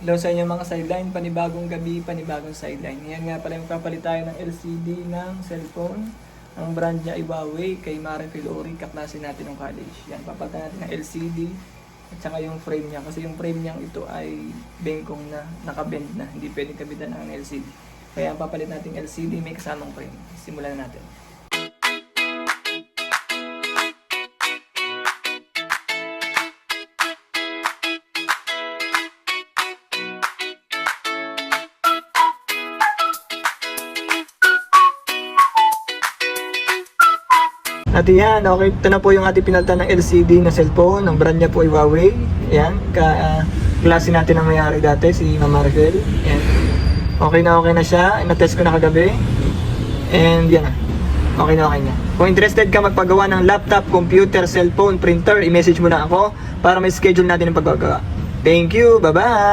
Hello sa inyo mga sideline, panibagong gabi, panibagong sideline. Ngayon nga pala magpapalit tayo ng LCD ng cellphone. Ang brand niya ay Huawei, kay Mare Filori, kaklase natin ng college. Yan, papalitan natin ng LCD at saka yung frame niya. Kasi yung frame niya ito ay bengkong na, nakabend na, hindi pwedeng kabitan ng LCD. Kaya ang papalit natin LCD may kasamang frame. Simulan na natin. At yan, okay, ito na po yung ating pinalitan ng LCD na cellphone. Ang brand niya po ay Huawei. Yan, klase natin ang mayari dati, si Ma'am Maricel. Yan. Okay na siya. Na-test ko na kagabi. And yan na. Okay na. Kung interested ka magpagawa ng laptop, computer, cellphone, printer, i-message mo na ako para may schedule natin ang paggagawa. Thank you, bye-bye!